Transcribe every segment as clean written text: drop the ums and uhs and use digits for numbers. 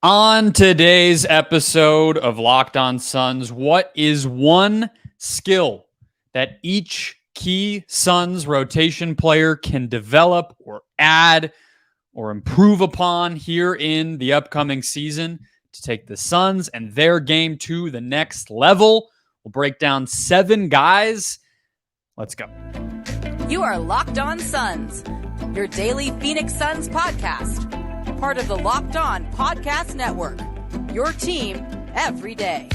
On today's episode of Locked On Suns, what is one skill that each key Suns rotation player can develop or add or improve upon here in the upcoming season to take the Suns and their game to the next level? We'll break down 7 guys. Let's go. You are Locked On Suns, your daily Phoenix Suns podcast. Part of the Locked On Podcast Network, your team every day.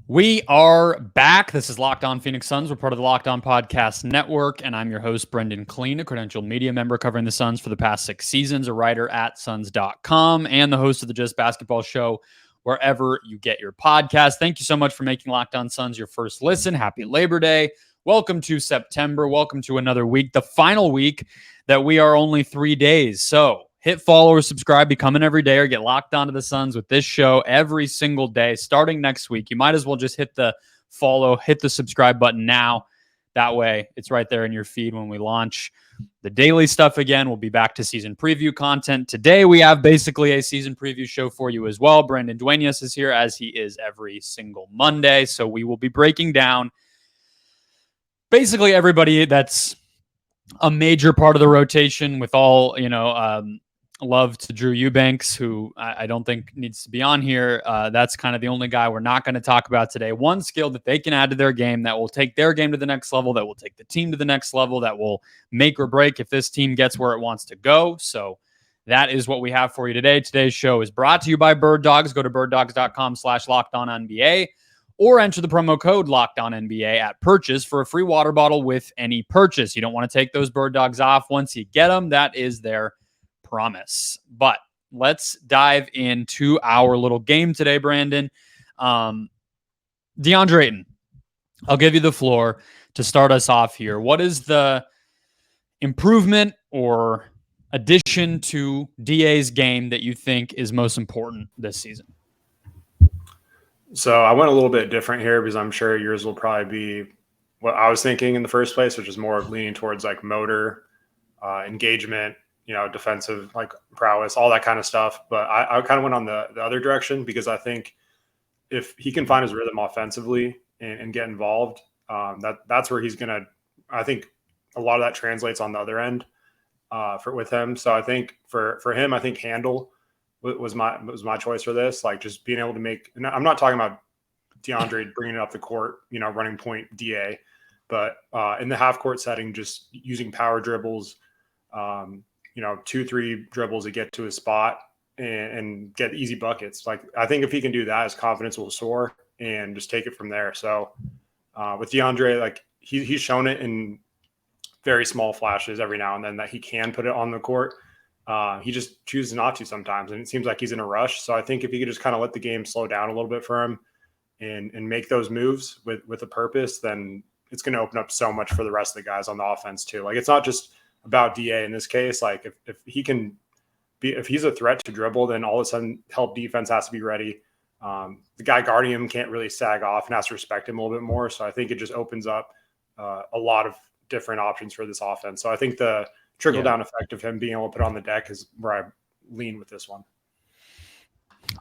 We are back. This is Locked On Phoenix Suns. We're part of the Locked On Podcast Network, and I'm your host, Brendon Kleen, a credentialed media member covering the Suns for the past 6 seasons, a writer at Suns.com, and the host of the Just Basketball Show wherever you get your podcast. Thank you so much for making Locked On Suns your first listen. Happy Labor Day. Welcome to September. Welcome to another week, the final week that we are only 3 days. So hit follow or subscribe, become an everyday, or get locked onto the Suns with this show every single day starting next week. You might as well just hit the follow, hit the subscribe button now. That way, it's right there in your feed when we launch the daily stuff again. We'll be back to season preview content. Today, we have basically a season preview show for you as well. Brendon Dueñas is here, as he is every single Monday. So we will be breaking down basically everybody that's a major part of the rotation, with all, love to Drew Eubanks, who I don't think needs to be on here. That's kind of the only guy we're not going to talk about today. One skill that they can add to their game that will take their game to the next level, that will take the team to the next level, that will make or break if this team gets where it wants to go. So that is what we have for you today. Today's show is brought to you by Bird Dogs. Go to birddogs.com/LockedOnNBA or enter the promo code LockedOnNBA at purchase for a free water bottle with any purchase. You don't want to take those Bird Dogs off once you get them. That is their promise. But let's dive into our little game today, Brandon. Deandre Ayton, I'll give you the floor to start us off here. What is the improvement or addition to DA's game that you think is most important this season? So I went a little bit different here because I'm sure yours will probably be what I was thinking in the first place, which is more of leaning towards like motor, engagement, defensive like prowess, all that kind of stuff. But I kind of went on the other direction because I think if he can find his rhythm offensively and get involved, that's where he's going to, I think a lot of that translates on the other end with him. So I think for him, I think handle was my choice for this. Like just being able to make, and I'm not talking about DeAndre bringing it up the court, running point DA, but in the half court setting, just using power dribbles, 2-3 dribbles to get to his spot and get easy buckets. Like, I think if he can do that, his confidence will soar and just take it from there. So with DeAndre, like he's shown it in very small flashes every now and then that he can put it on the court. He just chooses not to sometimes. And it seems like he's in a rush. So I think if he could just kind of let the game slow down a little bit for him and make those moves with a purpose, then it's going to open up so much for the rest of the guys on the offense too. Like, it's not just about DA in this case. Like if he can be, if he's a threat to dribble, then all of a sudden help defense has to be ready. The guy guarding him can't really sag off and has to respect him a little bit more. So I think it just opens up a lot of different options for this offense. So I think the trickle down effect of him being able to put on the deck is where I lean with this one.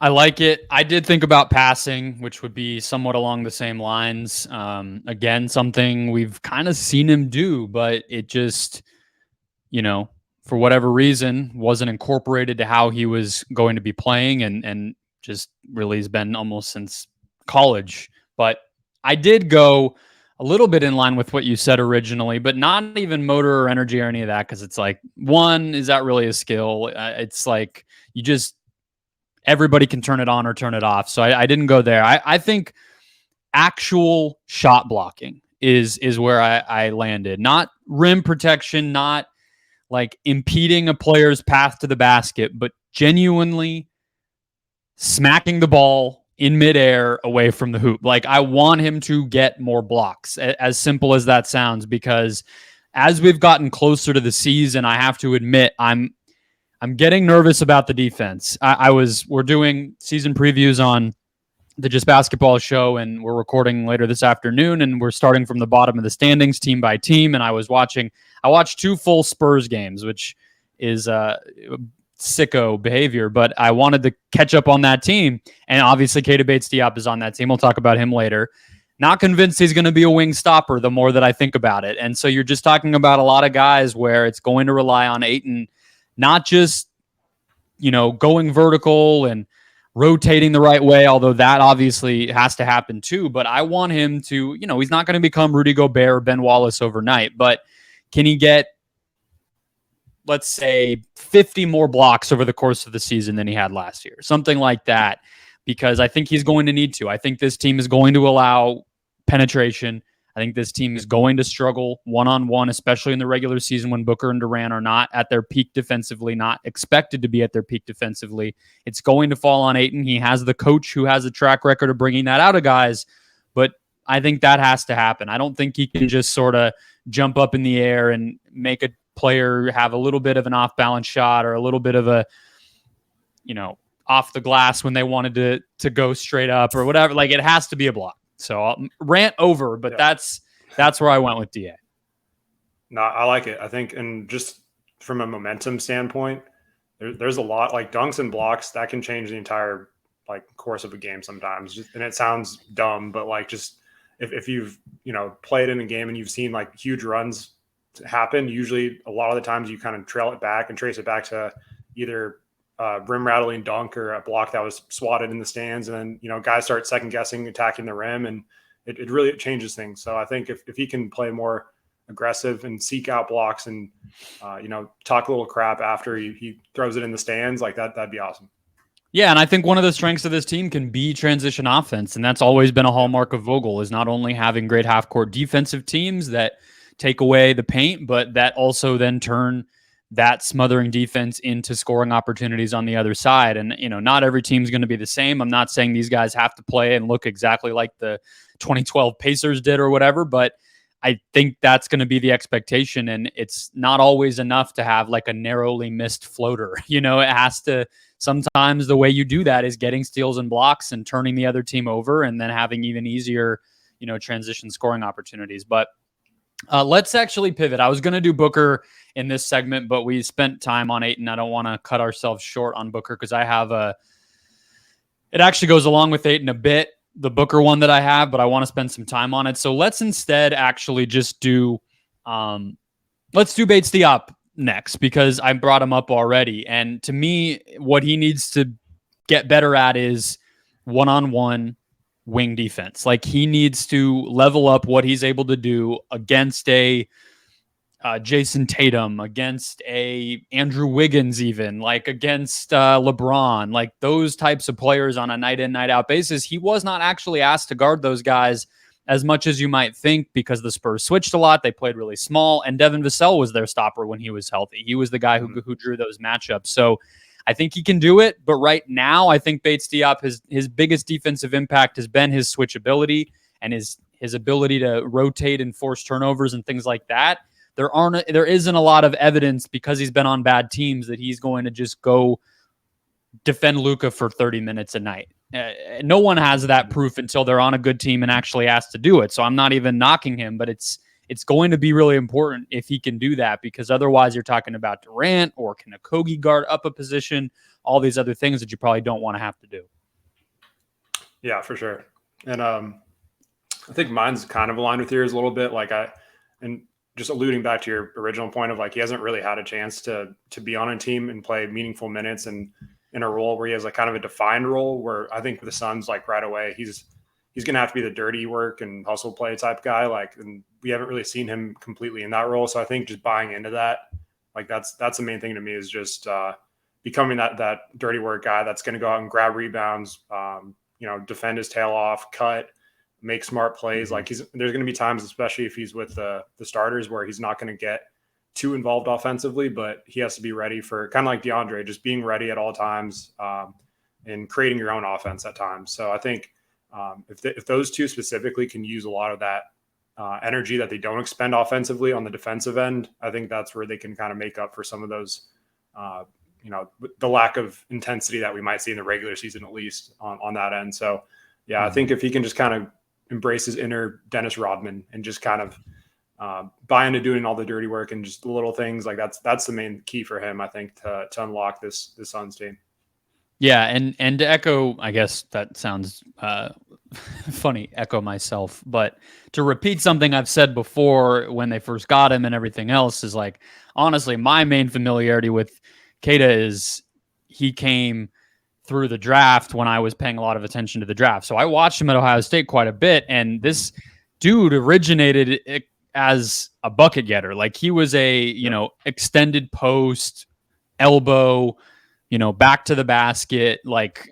I like it. I did think about passing, which would be somewhat along the same lines. Again, something we've kind of seen him do, but it just, for whatever reason, wasn't incorporated to how he was going to be playing, and just really has been almost since college. But I did go a little bit in line with what you said originally, but not even motor or energy or any of that, because it's like, one, is that really a skill? It's like everybody can turn it on or turn it off. So I didn't go there. I think actual shot blocking is where I landed. Not rim protection, not like impeding a player's path to the basket, but genuinely smacking the ball in midair away from the hoop. Like, I want him to get more blocks, as simple as that sounds, because as we've gotten closer to the season, I have to admit, I'm I'm getting nervous about the defense. We're doing season previews on the Just Basketball show, and we're recording later this afternoon, and we're starting from the bottom of the standings, team by team. And I watched 2 full Spurs games, which is sicko behavior, but I wanted to catch up on that team. And obviously Keita Bates-Diop is on that team. We'll talk about him later. Not convinced he's going to be a wing stopper the more that I think about it. And so you're just talking about a lot of guys where it's going to rely on Ayton, not just, going vertical and rotating the right way, although that obviously has to happen too. But I want him to, he's not going to become Rudy Gobert or Ben Wallace overnight, but can he get, let's say, 50 more blocks over the course of the season than he had last year? Something like that, because I think he's going to need to. I think this team is going to allow penetration. I think this team is going to struggle one-on-one, especially in the regular season when Booker and Durant are not at their peak defensively, not expected to be at their peak defensively. It's going to fall on Ayton. He has the coach who has a track record of bringing that out of guys, but I think that has to happen. I don't think he can just sort of jump up in the air and make a player have a little bit of an off-balance shot or a little bit of a, off the glass when they wanted to go straight up or whatever. Like, it has to be a block. So I'll rant over, but that's where I went with DA. No, I like it. I think, and just from a momentum standpoint, there's a lot like dunks and blocks that can change the entire course of a game sometimes. And it sounds dumb, but just if you've played in a game and you've seen huge runs happen, usually a lot of the times you kind of trail it back and trace it back to either rim rattling dunk or a block that was swatted in the stands. And then, guys start second guessing, attacking the rim, and it really changes things. So I think if he can play more aggressive and seek out blocks and, talk a little crap after he throws it in the stands, that'd be awesome. Yeah. And I think one of the strengths of this team can be transition offense. And that's always been a hallmark of Vogel, is not only having great half court defensive teams that take away the paint, but that also then turn that smothering defense into scoring opportunities on the other side. And, not every team's going to be the same. I'm not saying these guys have to play and look exactly like the 2012 Pacers did or whatever, but I think that's going to be the expectation. And it's not always enough to have a narrowly missed floater. It has to, sometimes the way you do that is getting steals and blocks and turning the other team over and then having even easier, transition scoring opportunities. But let's actually pivot. I was going to do Booker in this segment, but we spent time on Ayton. I don't want to cut ourselves short on Booker because I have it actually goes along with Ayton a bit, the Booker one that I have, but I want to spend some time on it. So let's instead actually just do, let's do Bates-Diop next, because I brought him up already. And to me, what he needs to get better at is one-on-one wing defense. He needs to level up what he's able to do against a Jason Tatum, against a Andrew Wiggins, even against LeBron, those types of players on a night in, night out basis. He was not actually asked to guard those guys as much as you might think, because the Spurs switched a lot. They played really small, and Devin Vassell was their stopper when he was healthy. He was the guy who drew those matchups. So I think he can do it, but right now I think Bates-Diop, his biggest defensive impact has been his switchability and his ability to rotate and force turnovers and things like that. There isn't a lot of evidence, because he's been on bad teams, that he's going to just go defend Luka for 30 minutes a night. No one has that proof until they're on a good team and actually asked to do it. So I'm not even knocking him, but it's going to be really important if he can do that, because otherwise you're talking about Durant, or can Okogie guard up a position, all these other things that you probably don't want to have to do. Yeah, for sure. And I think mine's kind of aligned with yours a little bit. And just alluding back to your original point of he hasn't really had a chance to be on a team and play meaningful minutes and in a role where he has kind of a defined role, where I think with the Suns, right away, he's going to have to be the dirty work and hustle play type guy. And we haven't really seen him completely in that role. So I think just buying into that, that's the main thing to me, is just becoming that dirty work guy that's going to go out and grab rebounds, defend his tail off, cut, make smart plays. There's going to be times, especially if he's with the starters, where he's not going to get too involved offensively, but he has to be ready for, kind of like DeAndre, just being ready at all times and creating your own offense at times. So I think if those two specifically can use a lot of that energy that they don't expend offensively on the defensive end, I think that's where they can kind of make up for some of those the lack of intensity that we might see in the regular season, at least on that end. So yeah, I think if he can just kind of embrace his inner Dennis Rodman and just kind of buy into doing all the dirty work and just the little things, like that's the main key for him, I think, to unlock this Suns team. Yeah, and to echo, I guess that sounds funny, echo myself, but to repeat something I've said before when they first got him and everything else is like, honestly, my main familiarity with Keita is he came through the draft when I was paying a lot of attention to the draft. So I watched him at Ohio State quite a bit, and this dude originated as a bucket getter. Like he was a, extended post, elbow, back to the basket, like,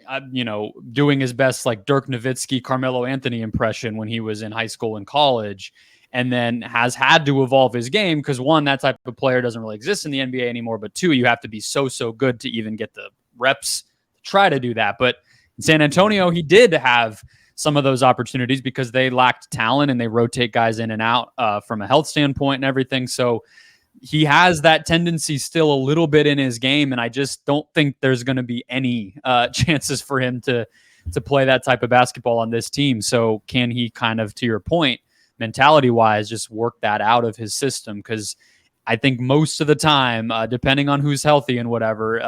doing his best, like Dirk Nowitzki, Carmelo Anthony impression when he was in high school and college, and then has had to evolve his game because one, that type of player doesn't really exist in the NBA anymore, but two, you have to be so good to even get the reps to try to do that. But in San Antonio, he did have some of those opportunities because they lacked talent and they rotate guys in and out from a health standpoint and everything. So he has that tendency still a little bit in his game, and I just don't think there's going to be any chances for him to play that type of basketball on this team. So can he kind of, to your point, mentality-wise, just work that out of his system? Because I think most of the time, depending on who's healthy and whatever,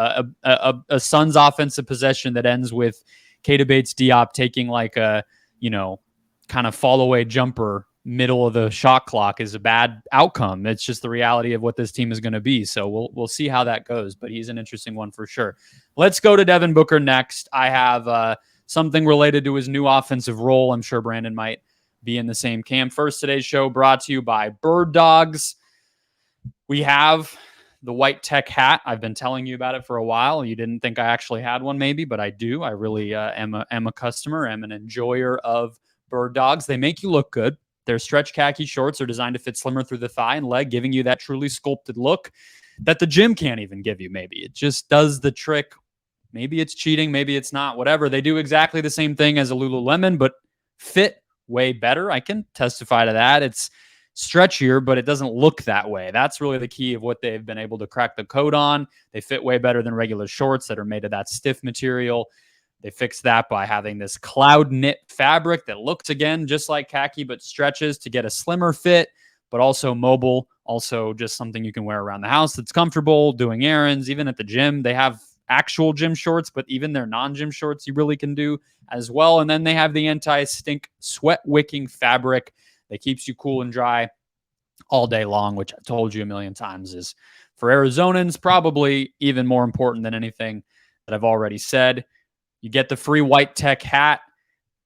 a Suns offensive possession that ends with Keita Bates-Diop taking like a, kind of fall-away jumper middle of the shot clock is a bad outcome. It's just the reality of what this team is going to be. So we'll see how that goes, but he's an interesting one for sure. Let's go to Devin Booker next. I have something related to his new offensive role. I'm sure Brandon might be in the same camp. First, today's show brought to you by Bird Dogs. We have the white tech hat. I've been telling you about it for a while. You didn't think I actually had one maybe, but I do. I really am a customer. I'm an enjoyer of Bird Dogs. They make you look good. Their stretch khaki shorts are designed to fit slimmer through the thigh and leg, giving you that truly sculpted look that the gym can't even give you. Maybe it just does the trick. Maybe it's cheating. Maybe it's not. Whatever. They do exactly the same thing as a Lululemon, but fit way better. I can testify to that. It's stretchier, but it doesn't look that way. That's really the key of what they've been able to crack the code on. They fit way better than regular shorts that are made of that stiff material. They fixed that by having this cloud knit fabric that looks, again, just like khaki, but stretches to get a slimmer fit, but also mobile, also just something you can wear around the house that's comfortable, doing errands, even at the gym. They have actual gym shorts, but even their non-gym shorts you really can do as well. And then they have the anti-stink sweat wicking fabric that keeps you cool and dry all day long, which I told you a million times is, for Arizonans, probably even more important than anything that I've already said. You get the free white tech hat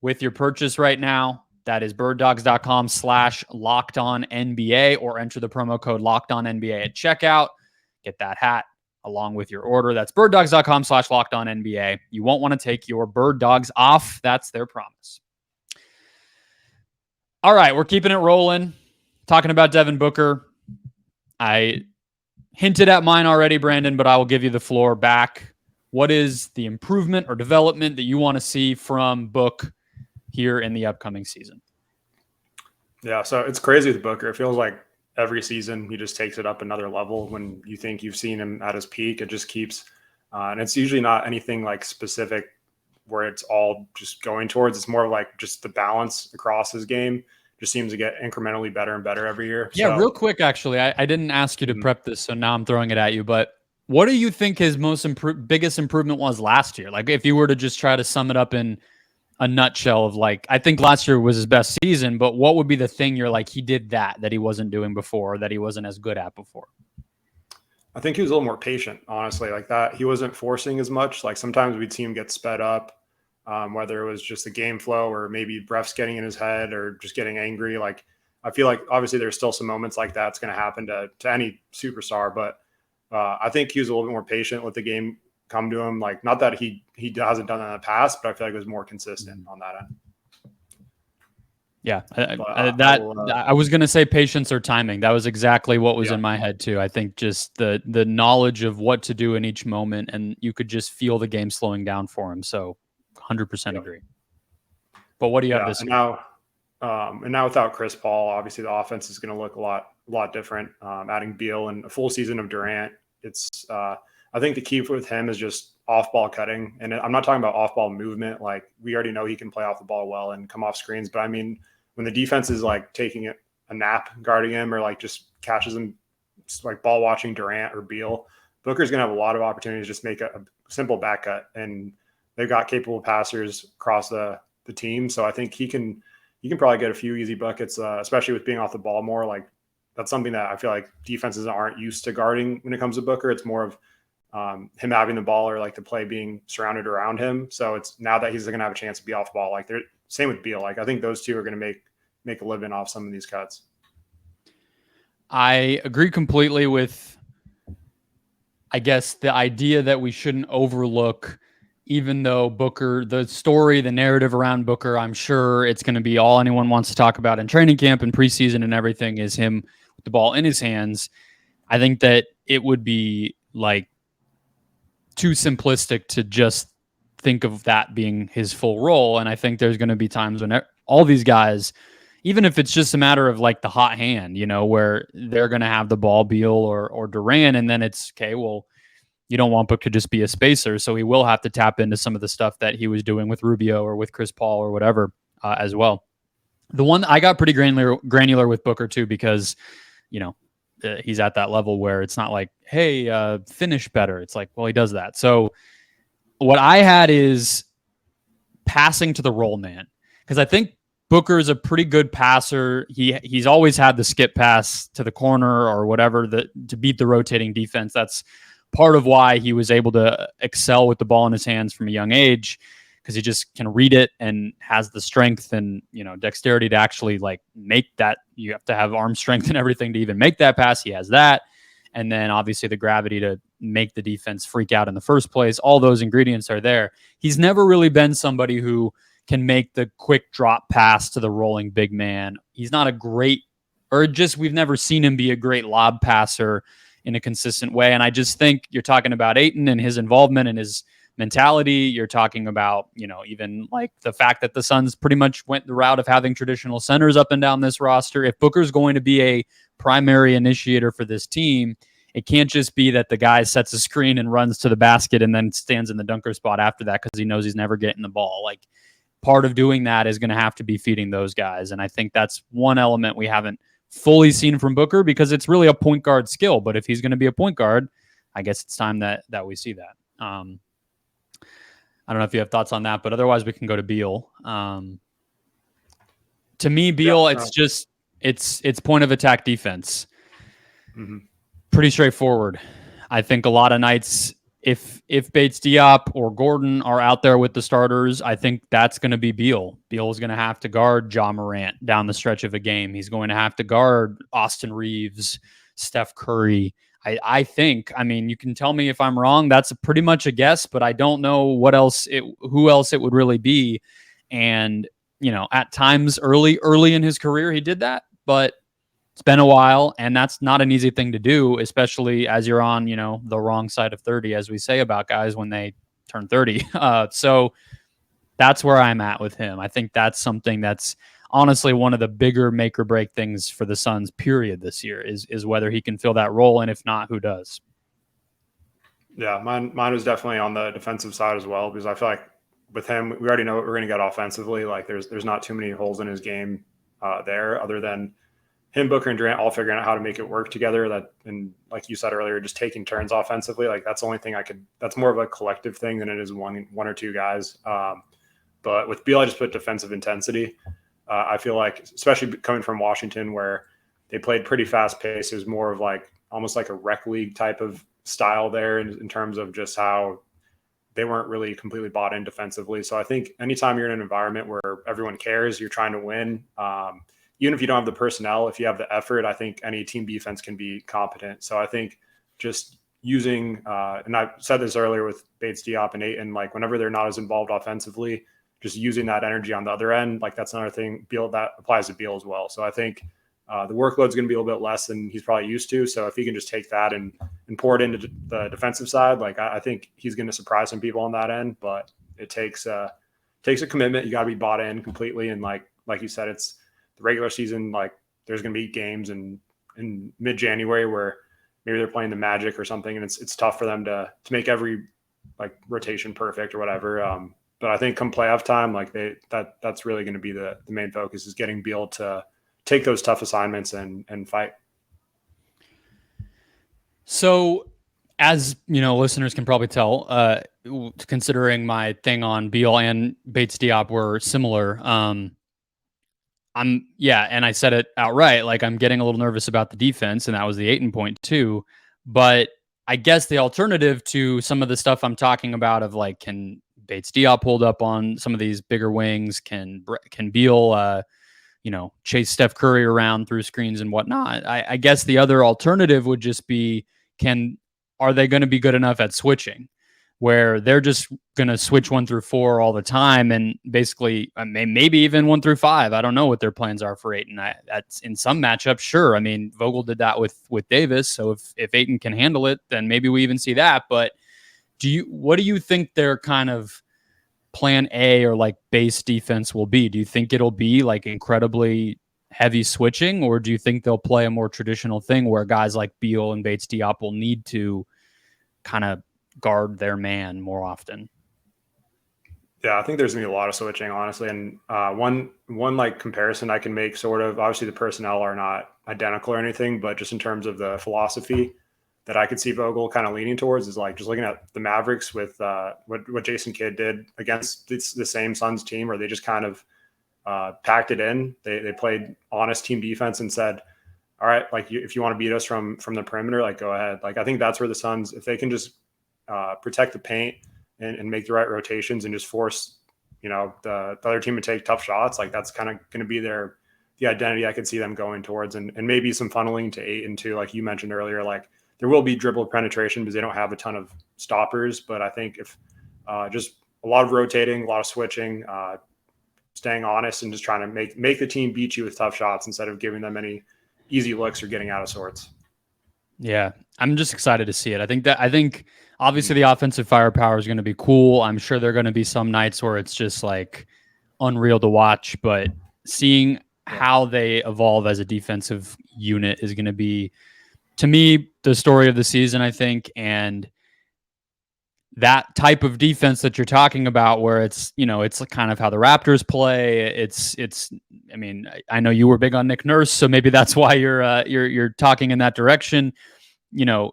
with your purchase right now. That is birddogs.com/LockedOnNBA, or enter the promo code LockedOnNBA at checkout. Get that hat along with your order. That's birddogs.com/LockedOnNBA. You won't want to take your Bird Dogs off. That's their promise. All right, we're keeping it rolling. Talking about Devin Booker. I hinted at mine already, Brandon, but I will give you the floor back. What is the improvement or development that you want to see from Book here in the upcoming season? Yeah, so it's crazy with Booker. It feels like every season he just takes it up another level. When you think you've seen him at his peak, it just keeps, and it's usually not anything like specific where it's all just going towards. It's more like just the balance across his game just seems to get incrementally better and better every year. Yeah, real quick, actually, I didn't ask you to prep this, so now I'm throwing it at you, but what do you think his biggest improvement was last year? Like, if you were to just try to sum it up in a nutshell of, like, I think last year was his best season, but what would be the thing you're like, he did that he wasn't doing before, that he wasn't as good at before? I think he was a little more patient, honestly, like that. He wasn't forcing as much. Like sometimes we'd see him get sped up, whether it was just the game flow or maybe refs getting in his head or just getting angry. Like, I feel like obviously there's still some moments like that's going to happen to any superstar, but I think he was a little bit more patient, let the game come to him. Like, not that he hasn't done that in the past, but I feel like it was more consistent on that end. Yeah, I was going to say patience or timing. That was exactly what was in my head too. I think just the knowledge of what to do in each moment, and you could just feel the game slowing down for him. So 100% agree. But what do you have this year? And now without Chris Paul, obviously the offense is going to look a lot different. Adding Beal and a full season of Durant, it's I I think the key with him is just off ball cutting. And I'm not talking about off ball movement. Like we already know he can play off the ball well and come off screens. But I mean, when the defense is like taking a nap guarding him or like just catches him like ball watching Durant or Beal, Booker's going to have a lot of opportunities to just make a simple back cut. And they've got capable passers across the team. So I think he can probably get a few easy buckets, especially with being off the ball more. Like that's something that I feel like defenses aren't used to guarding when it comes to Booker. It's more of him having the ball or like the play being surrounded around him. So it's now that he's going to have a chance to be off ball. Like they're same with Beal. Like I think those two are going to make a living off some of these cuts. I agree completely with, I guess, the idea that we shouldn't overlook, even though Booker, the story, the narrative around Booker, I'm sure it's going to be all anyone wants to talk about in training camp and preseason and everything is him with the ball in his hands. I think that it would be like too simplistic to just think of that being his full role. And I think there's going to be times when all these guys, even if it's just a matter of like the hot hand, where they're going to have the ball, Beal or Durant, and then it's, okay, well, you don't want Book to just be a spacer, so he will have to tap into some of the stuff that he was doing with Rubio or with Chris Paul or whatever as well. The one I got pretty granular with Booker too, because, he's at that level where it's not like, hey, finish better. It's like, well, he does that. So what I had is passing to the roll man, because I think Booker is a pretty good passer. He's always had the skip pass to the corner or whatever to beat the rotating defense. That's part of why he was able to excel with the ball in his hands from a young age, because he just can read it and has the strength and dexterity to actually like make that. You have to have arm strength and everything to even make that pass. He has that. And then obviously the gravity to make the defense freak out in the first place. All those ingredients are there. He's never really been somebody who can make the quick drop pass to the rolling big man. He's not a great, we've never seen him be a great lob passer in a consistent way. And I just think you're talking about Ayton and his involvement and his mentality. You're talking about, even like the fact that the Suns pretty much went the route of having traditional centers up and down this roster. If Booker's going to be a primary initiator for this team, it can't just be that the guy sets a screen and runs to the basket and then stands in the dunker spot after that because he knows he's never getting the ball. Like, part of doing that is going to have to be feeding those guys. And I think that's one element we haven't fully seen from Booker, because it's really a point guard skill. But if he's going to be a point guard, I guess it's time that we see that. I don't know if you have thoughts on that, but otherwise we can go to Beal. To me, Beal, it's point of attack defense. Mm-hmm. Pretty straightforward. I think a lot of nights, if Bates-Diop or Gordon are out there with the starters, I think that's going to be Beal. Beal is going to have to guard Ja Morant down the stretch of a game. He's going to have to guard Austin Reeves, Steph Curry. I think, you can tell me if I'm wrong. That's pretty much a guess, but I don't know who else it would really be. And, at times early in his career, he did that, but it's been a while, and that's not an easy thing to do, especially as you're on, the wrong side of 30, as we say about guys when they turn 30. So that's where I'm at with him. I think that's something that's honestly one of the bigger make or break things for the Suns period this year is whether he can fill that role. And if not, who does? Yeah, mine was definitely on the defensive side as well, because I feel like with him, we already know what we're going to get offensively. Like there's not too many holes in his game there, other than him, Booker, and Durant all figuring out how to make it work together. And like you said earlier, just taking turns offensively. Like that's the only thing that's more of a collective thing than it is one or two guys. But with Beal, I just put defensive intensity. I feel like, especially coming from Washington, where they played pretty fast pace, is more of like almost like a rec league type of style there in terms of just how they weren't really completely bought in defensively. So I think anytime you're in an environment where everyone cares, you're trying to win. Even if you don't have the personnel, if you have the effort, I think any team defense can be competent. So I think just using, and I said this earlier with Bates-Diop and Ayton, like whenever they're not as involved offensively, just using that energy on the other end, like that's another thing. Beal, that applies to Beal as well. So I think the workload's going to be a little bit less than he's probably used to. So if he can just take that and pour it into the defensive side, like I think he's going to surprise some people on that end. But it takes a commitment. You got to be bought in completely. And like you said, it's the regular season. Like there's going to be games in mid-January where maybe they're playing the Magic or something, and it's tough for them to make every like rotation perfect or whatever. But I think come playoff time, like that's really going to be the main focus, is getting Beal to take those tough assignments and fight. So, as you know, listeners can probably tell, considering my thing on Beal and Bates-Diop were similar. And I said it outright, like I'm getting a little nervous about the defense, and that was the Ayton point too. But I guess the alternative to some of the stuff I'm talking about of like, can Bates-Diop hold up on some of these bigger wings? Can Beal, chase Steph Curry around through screens and whatnot? I guess the other alternative would just be, are they going to be good enough at switching, where they're just going to switch 1 through 4 all the time, and basically maybe even 1 through 5. I don't know what their plans are for Ayton. That's in some matchups, sure. I mean, Vogel did that with Davis, so if Ayton can handle it, then maybe we even see that. But what do you think their kind of plan A or like base defense will be? Do you think it'll be like incredibly heavy switching, or do you think they'll play a more traditional thing where guys like Beal and Bates-Diop will need to kind of guard their man more often? Yeah, I think there's gonna be a lot of switching, honestly. And one like comparison I can make, sort of, obviously the personnel are not identical or anything, but just in terms of the philosophy that I could see Vogel kind of leaning towards, is like just looking at the Mavericks with what Jason Kidd did against the same Suns team, where they just kind of packed it in. They played honest team defense and said, all right, like if you want to beat us from the perimeter, like go ahead. Like I think that's where the Suns, if they can just protect the paint and make the right rotations and just force, the other team to take tough shots, like that's kind of going to be the identity I could see them going towards, and maybe some funneling to Ayton too, like you mentioned earlier. Like there will be dribble penetration because they don't have a ton of stoppers, but I think if just a lot of rotating, a lot of switching, staying honest, and just trying to make the team beat you with tough shots instead of giving them any easy looks or getting out of sorts. Yeah, I'm just excited to see it. I think obviously the offensive firepower is going to be cool. I'm sure there are going to be some nights where it's just like unreal to watch, but seeing how they evolve as a defensive unit is going to be, to me, the story of the season, I think. And that type of defense that you're talking about, where it's kind of how the Raptors play. I mean, I know you were big on Nick Nurse, so maybe that's why you're talking in that direction.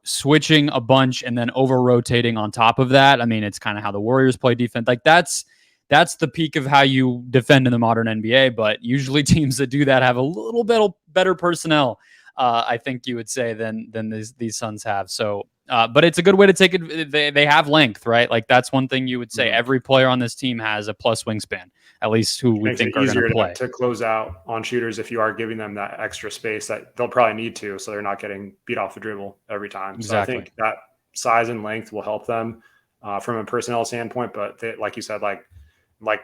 Switching a bunch and then over rotating on top of that. I mean, it's kind of how the Warriors play defense. Like that's the peak of how you defend in the modern NBA. But usually teams that do that have a little bit better personnel, I think you would say, than these Suns have. So. But it's a good way to take it. They have length, right? Like that's one thing you would say. Mm-hmm. Every player on this team has a plus wingspan, at least who we think are going to play. To close out on shooters if you are giving them that extra space that they'll probably need to, so they're not getting beat off the dribble every time. Exactly. So I think that size and length will help them from a personnel standpoint. But they, like you said, like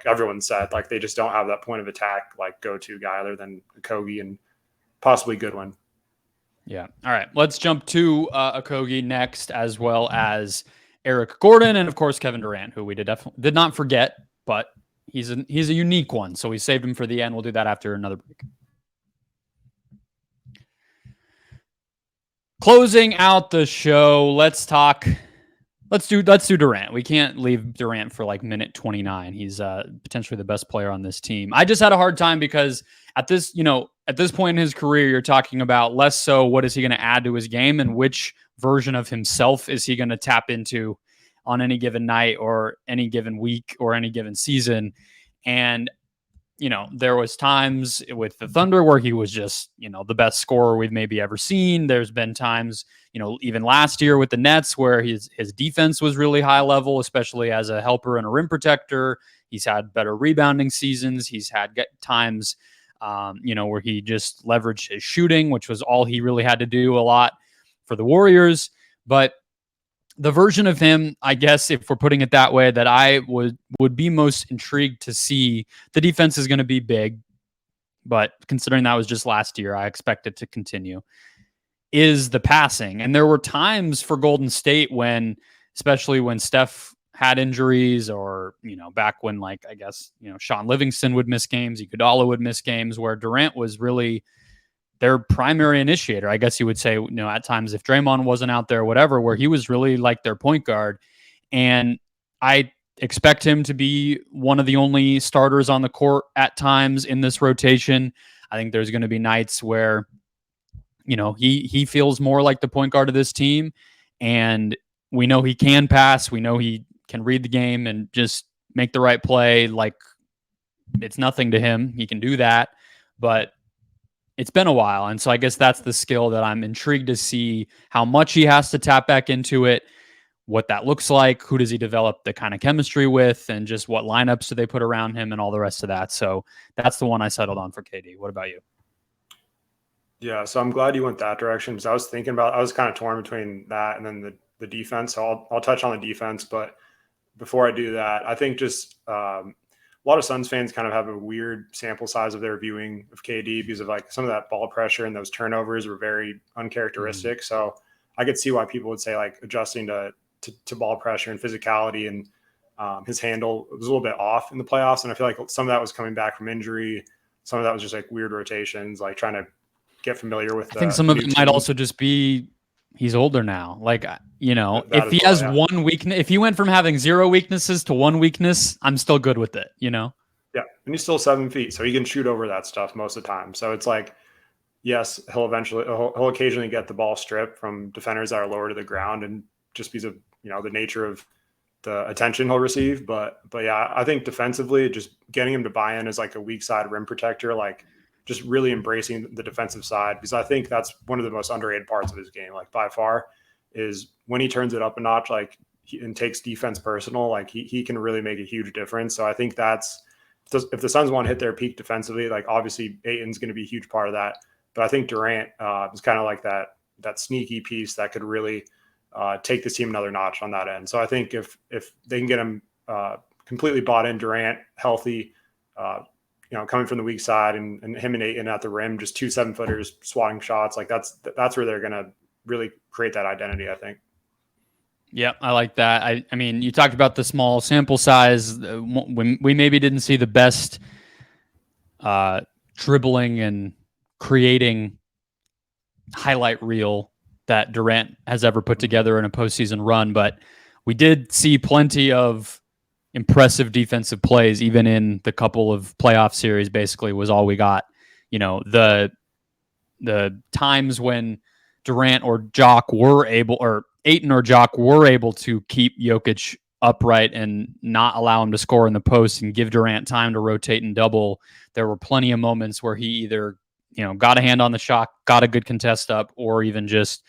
everyone said, like they just don't have that point of attack, like go-to guy other than Okogie and possibly Goodwin. Yeah. All right. Let's jump to Okogie next, as well as Eric Gordon and, of course, Kevin Durant, who we did not forget, but he's a unique one. So we saved him for the end. We'll do that after another break. Closing out the show, let's do Durant. We can't leave Durant for like minute 29. He's potentially the best player on this team. I just had a hard time because at this point in his career, you're talking about less so what is he going to add to his game and which version of himself is he going to tap into on any given night or any given week or any given season. And, there was times with the Thunder where he was just, the best scorer we've maybe ever seen. There's been times, even last year with the Nets where his defense was really high level, especially as a helper and a rim protector. He's had better rebounding seasons. He's had times, where he just leveraged his shooting, which was all he really had to do a lot for the Warriors. But the version of him, I guess, if we're putting it that way, that I would be most intrigued to see, the defense is going to be big, but considering that was just last year, I expect it to continue, is the passing. And there were times for Golden State especially when Steph had injuries, or, back when, like, I guess, Sean Livingston would miss games, Iguodala would miss games, where Durant was really their primary initiator. I guess you would say, you know, at times if Draymond wasn't out there, whatever, where he was really like their point guard. And I expect him to be one of the only starters on the court at times in this rotation. I think there's going to be nights where, you know, he feels more like the point guard of this team. And we know he can pass. We know he can read the game and just make the right play. Like, it's nothing to him. He can do that. But it's been a while. And so I guess that's the skill that I'm intrigued to see how much he has to tap back into it, what that looks like, who does he develop the kind of chemistry with, and just what lineups do they put around him and all the rest of that. So that's the one I settled on for KD. What about you? Yeah, so I'm glad you went that direction, because I was kind of torn between that and then the defense. So I'll touch on the defense, but before I do that, I think just a lot of Suns fans kind of have a weird sample size of their viewing of KD because of like some of that ball pressure and those turnovers were very uncharacteristic. So I could see why people would say like adjusting to ball pressure and physicality, and his handle was a little bit off in the playoffs. And I feel like some of that was coming back from injury. Some of that was just like weird rotations, like trying to get familiar with. I think some of it might also just be he's older now. Like, you know, if he has one weakness, if he went from having 0 weaknesses to 1 weakness, I'm still good with it, you know? Yeah. And he's still 7 feet, so he can shoot over that stuff most of the time. So it's like, yes, he'll occasionally get the ball stripped from defenders that are lower to the ground, and just because of, you know, the nature of the attention he'll receive. But yeah, I think defensively, just getting him to buy in as like a weak side rim protector, like just really embracing the defensive side, because I think that's one of the most underrated parts of his game, like by far, is when he turns it up a notch, like and takes defense personal, like he can really make a huge difference. So I think that's, if the Suns want to hit their peak defensively, like obviously Ayton's going to be a huge part of that. But I think Durant is kind of like that sneaky piece that could really take this team another notch on that end. So I think if they can get him completely bought in, Durant healthy, you know, coming from the weak side, and him and Ayton at the rim, just 2 7-footers swatting shots, like that's where they're going to really create that identity, I think. Yeah, I like that. I mean, you talked about the small sample size. We maybe didn't see the best dribbling and creating highlight reel that Durant has ever put together in a postseason run, but we did see plenty of impressive defensive plays, even in the couple of playoff series. Basically was all we got. You know, the times when Durant or Jock were able, or Ayton or Jock were able to keep Jokic upright and not allow him to score in the post and give Durant time to rotate and double, there were plenty of moments where he either, you know, got a hand on the shot, got a good contest up, or even just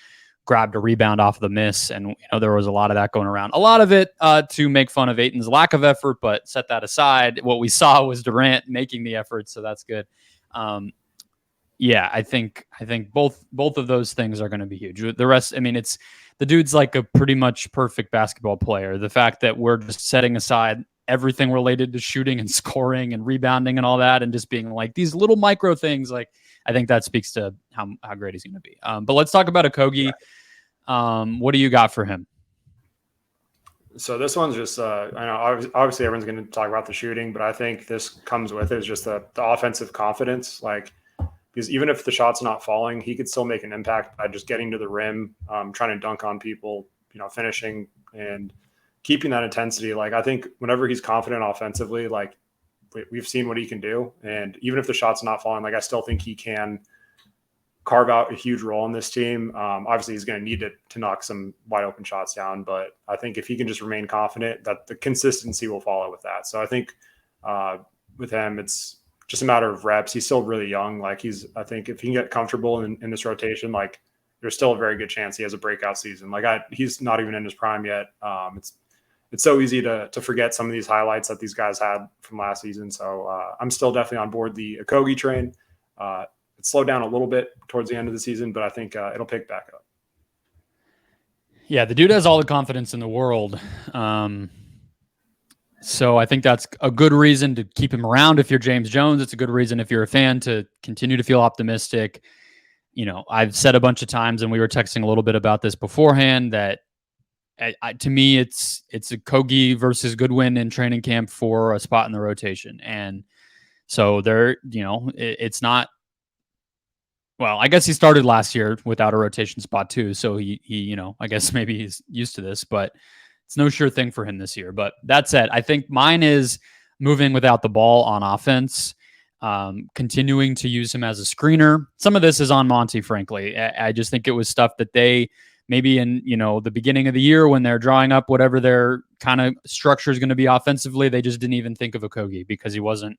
grabbed a rebound off the miss. And, you know, there was a lot of that going around. A lot of it to make fun of Ayton's lack of effort, but set that aside. What we saw was Durant making the effort, so that's good. Yeah, I think both of those things are going to be huge. The rest, I mean, it's the dude's like a pretty much perfect basketball player. The fact that we're just setting aside everything related to shooting and scoring and rebounding and all that, and just being like these little micro things, like I think that speaks to how great he's going to be. But let's talk about Okogie. What do you got for him? So this one's just, I know obviously everyone's going to talk about the shooting, but I think this comes with it is just the offensive confidence. Like, because even if the shot's not falling, he could still make an impact by just getting to the rim, trying to dunk on people, you know, finishing and keeping that intensity. Like, I think whenever he's confident offensively, like we've seen what he can do. And even if the shot's not falling, like I still think he can carve out a huge role in this team. Obviously he's going to need to knock some wide open shots down, but I think if he can just remain confident, that the consistency will follow with that. So I think with him, it's just a matter of reps. He's still really young. Like I think if he can get comfortable in this rotation, like there's still a very good chance he has a breakout season. Like he's not even in his prime yet. It's so easy to forget some of these highlights that these guys had from last season. So I'm still definitely on board the Okogie train. It slowed down a little bit towards the end of the season, but I think it'll pick back up. Yeah, the dude has all the confidence in the world. So I think that's a good reason to keep him around if you're James Jones. It's a good reason if you're a fan to continue to feel optimistic. You know, I've said a bunch of times, and we were texting a little bit about this beforehand, that to me, it's Okogie versus Goodwin in training camp for a spot in the rotation. And so it's not well, I guess he started last year without a rotation spot too. So he, I guess maybe he's used to this, but it's no sure thing for him this year. But that said, I think mine is moving without the ball on offense, continuing to use him as a screener. Some of this is on Monty, frankly. I just think it was stuff that they maybe in, the beginning of the year when they're drawing up whatever their kind of structure is going to be offensively, they just didn't even think of Okogie because he wasn't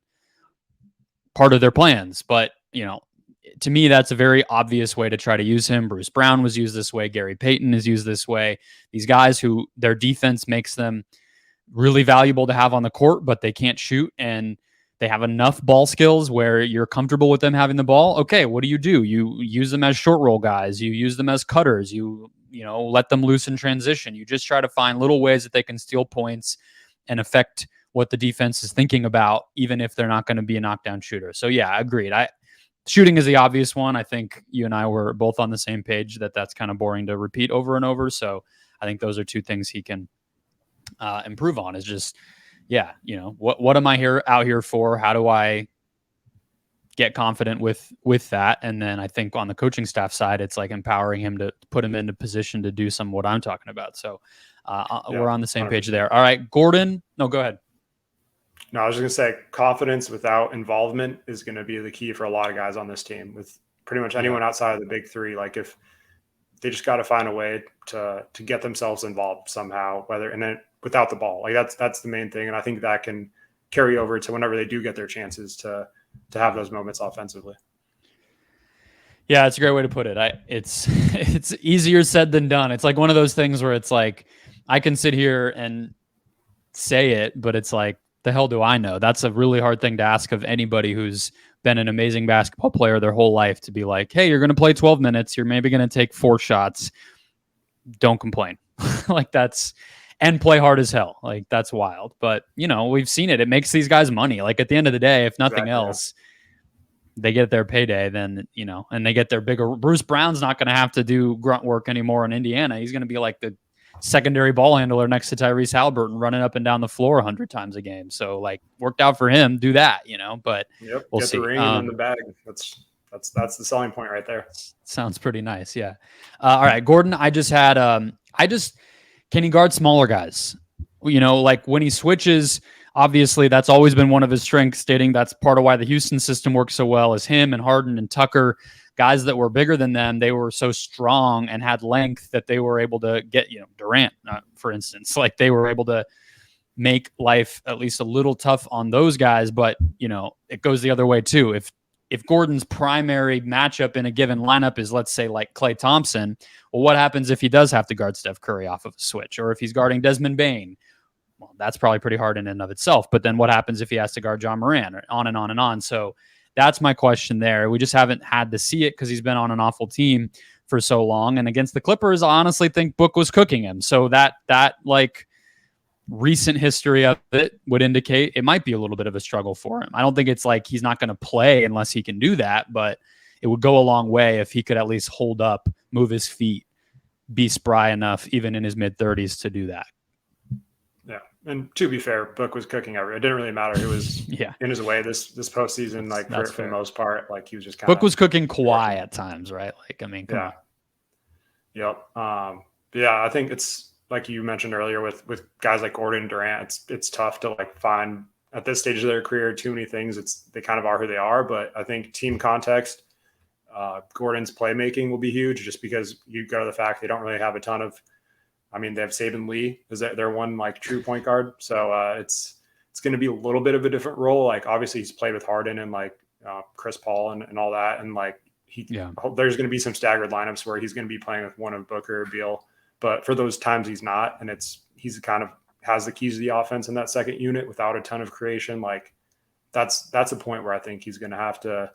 part of their plans. But, to me, that's a very obvious way to try to use him. Bruce Brown was used this way. Gary Payton is used this way. These guys who their defense makes them really valuable to have on the court, but they can't shoot and they have enough ball skills where you're comfortable with them having the ball. Okay, what do? You use them as short roll guys. You use them as cutters. You let them loose in transition. You just try to find little ways that they can steal points and affect what the defense is thinking about, even if they're not going to be a knockdown shooter. So yeah, agreed. Shooting is the obvious one. I think you and I were both on the same page that that's kind of boring to repeat over and over. So I think those are two things he can improve on. Is just, what am I out here for? How do I get confident with that? And then I think on the coaching staff side, it's like empowering him to put him into position to do some what I'm talking about. So we're on the same 100%. page there. All right, Gordon. No, go ahead. No, I was just going to say confidence without involvement is going to be the key for a lot of guys on this team with pretty much anyone outside of the big three. Like if they just got to find a way to get themselves involved somehow, and then without the ball, like that's the main thing. And I think that can carry over to whenever they do get their chances to have those moments offensively. Yeah, it's a great way to put it. It's easier said than done. It's like one of those things where it's like, I can sit here and say it, but it's like, the hell do I know? That's a really hard thing to ask of anybody who's been an amazing basketball player their whole life, to be like, hey, you're going to play 12 minutes. You're maybe going to take 4 shots. Don't complain. And play hard as hell. Like that's wild. But we've seen it. It makes these guys money. Like at the end of the day, if nothing else, they get their payday, then, and they get their bigger. Bruce Brown's not going to have to do grunt work anymore in Indiana. He's going to be like the secondary ball handler next to Tyrese Halliburton, running up and down the floor 100 times a game. So like worked out for him. Do that, but we'll get see. The ring and the bag. That's the selling point right there. Sounds pretty nice. Yeah. All right, Gordon. I just had. Can he guard smaller guys? Like when he switches. Obviously, that's always been one of his strengths, stating that's part of why the Houston system works so well, is him and Harden and Tucker, guys that were bigger than them. They were so strong and had length that they were able to get, Durant, for instance, like they were able to make life at least a little tough on those guys. But, it goes the other way too. If Gordon's primary matchup in a given lineup is, let's say, like Klay Thompson, well, what happens if he does have to guard Steph Curry off of a switch, or if he's guarding Desmond Bane? Well, that's probably pretty hard in and of itself. But then what happens if he has to guard John Moran, or on and on and on? So that's my question there. We just haven't had to see it because he's been on an awful team for so long. And against the Clippers, I honestly think Book was cooking him. So that like recent history of it would indicate it might be a little bit of a struggle for him. I don't think it's like he's not going to play unless he can do that, but it would go a long way if he could at least hold up, move his feet, be spry enough, even in his mid-30s, to do that. Yeah. And to be fair, Book was cooking everything. It didn't really matter who was in his way this postseason, like for the most part. Like he was just kind of Book was cooking Kawhi at times, right? Like, I mean, come on. Yep. Yeah, I think it's like you mentioned earlier with guys like Gordon and Durant, it's tough to like find at this stage of their career too many things. They kind of are who they are, but I think team context, Gordon's playmaking will be huge just because you go to the fact they don't really have a ton of. I mean, they have Saban Lee is their one like true point guard, so it's going to be a little bit of a different role. Like obviously he's played with Harden and like Chris Paul and all that, and like there's going to be some staggered lineups where he's going to be playing with one of Booker or Beal, but for those times he's not, and he's kind of has the keys to the offense in that second unit without a ton of creation. Like that's a point where I think he's going to have to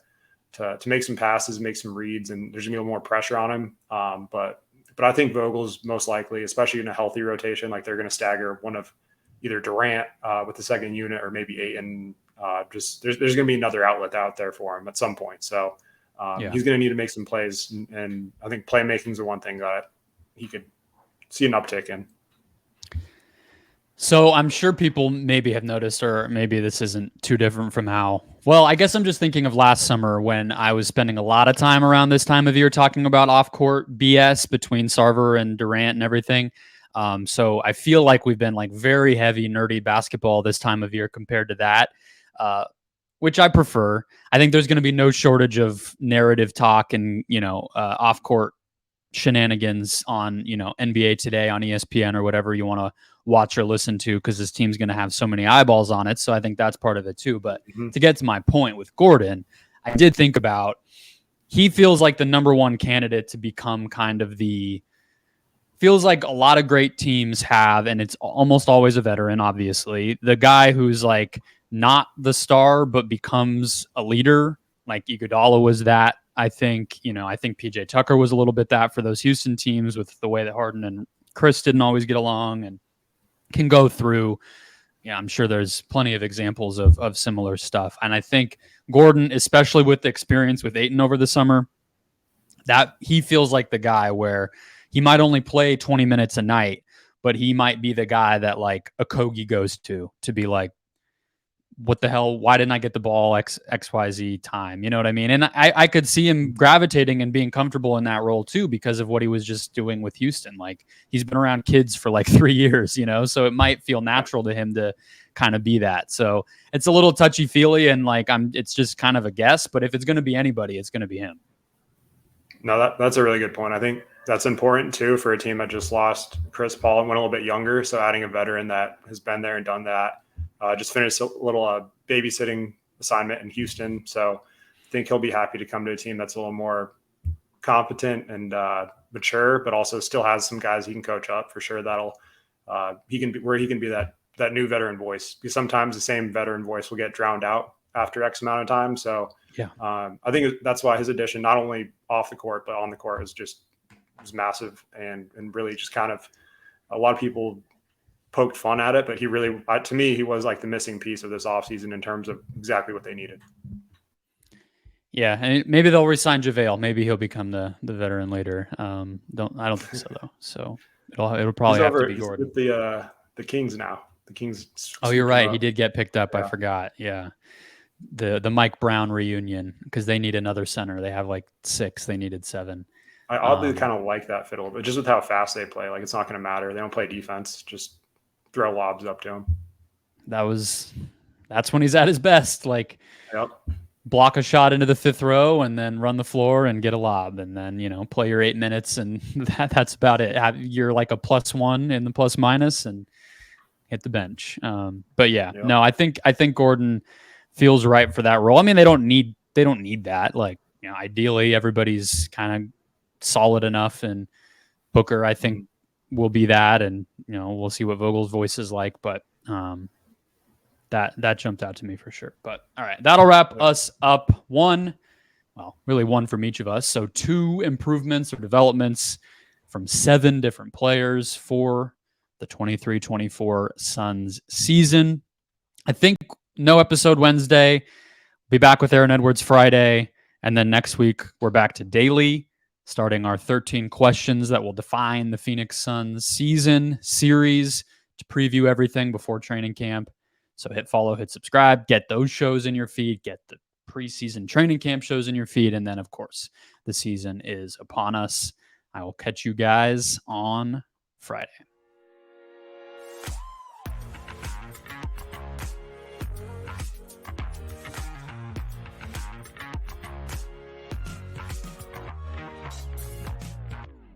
make some passes, make some reads, and there's going to be more pressure on him. But I think Vogel's most likely, especially in a healthy rotation, like they're going to stagger one of either Durant with the second unit or maybe Ayton. Just there's going to be another outlet out there for him at some point. So he's going to need to make some plays, and I think playmaking is the one thing that he could see an uptick in. So I'm sure people maybe have noticed, or maybe this isn't too different from how. Well, I guess I'm just thinking of last summer when I was spending a lot of time around this time of year talking about off-court BS between Sarver and Durant and everything. So I feel like we've been like very heavy nerdy basketball this time of year compared to that, which I prefer. I think there's going to be no shortage of narrative talk and off-court shenanigans on NBA Today on ESPN or whatever you want to watch or listen to, because this team's going to have so many eyeballs on it. So I think that's part of it too. But to get to my point with Gordon, I did think about, he feels like the number one candidate to become kind of feels like a lot of great teams have, and it's almost always a veteran, obviously, the guy who's like not the star but becomes a leader. Like Iguodala was that. I think PJ Tucker was a little bit that for those Houston teams, with the way that Harden and Chris didn't always get along and can go through. Yeah, I'm sure there's plenty of examples of similar stuff. And I think Gordon, especially with the experience with Ayton over the summer, that he feels like the guy where he might only play 20 minutes a night, but he might be the guy that like Okogie goes to be like, what the hell? Why didn't I get the ball XYZ time? You know what I mean? And I could see him gravitating and being comfortable in that role too, because of what he was just doing with Houston. Like, he's been around kids for like 3 years, so it might feel natural to him to kind of be that. So it's a little touchy feely, and like, it's just kind of a guess, but if it's going to be anybody, it's going to be him. No, that's a really good point. I think that's important too for a team that just lost Chris Paul and went a little bit younger. So adding a veteran that has been there and done that. Just finished a little babysitting assignment in Houston. So I think he'll be happy to come to a team that's a little more competent and mature, but also still has some guys he can coach up for sure. He can be that new veteran voice, because sometimes the same veteran voice will get drowned out after X amount of time. So yeah, I think that's why his addition, not only off the court, but on the court, was massive and really just kind of, a lot of people poked fun at it, but he really, to me, he was like the missing piece of this offseason in terms of exactly what they needed. Yeah, and maybe they'll resign JaVale. Maybe he'll become the veteran later. I don't think so though. So it'll probably have to be Gordon. With the Kings now. The Kings. Oh, you're right. He did get picked up. Yeah. I forgot. Yeah, the Mike Brown reunion, because they need another center. They have like 6. They needed 7. I oddly kind of like that fit a little bit, just with how fast they play. Like, it's not going to matter. They don't play defense. Just throw lobs up to him. That's when he's at his best. Like, yep. Block a shot into the 5th row and then run the floor and get a lob, and then play your 8 minutes, and that's about it. You're like a +1 in the plus minus and hit the bench. But yeah, yep. No, I think Gordon feels right for that role. I mean, they don't need that. Like, ideally everybody's kind of solid enough, and Booker, I think, will be that, and we'll see what Vogel's voice is like, but that jumped out to me for sure. But all right, that'll wrap us up. Really one from each of us. So 2 improvements or developments from 7 different players for the 23-24 Suns season. I think no episode Wednesday. Be back with Aaron Edwards Friday, and then next week we're back to daily, starting our 13 questions that will define the Phoenix Suns season series to preview everything before training camp. So hit follow, hit subscribe, get those shows in your feed, get the preseason training camp shows in your feed, and then, of course, the season is upon us. I will catch you guys on Friday.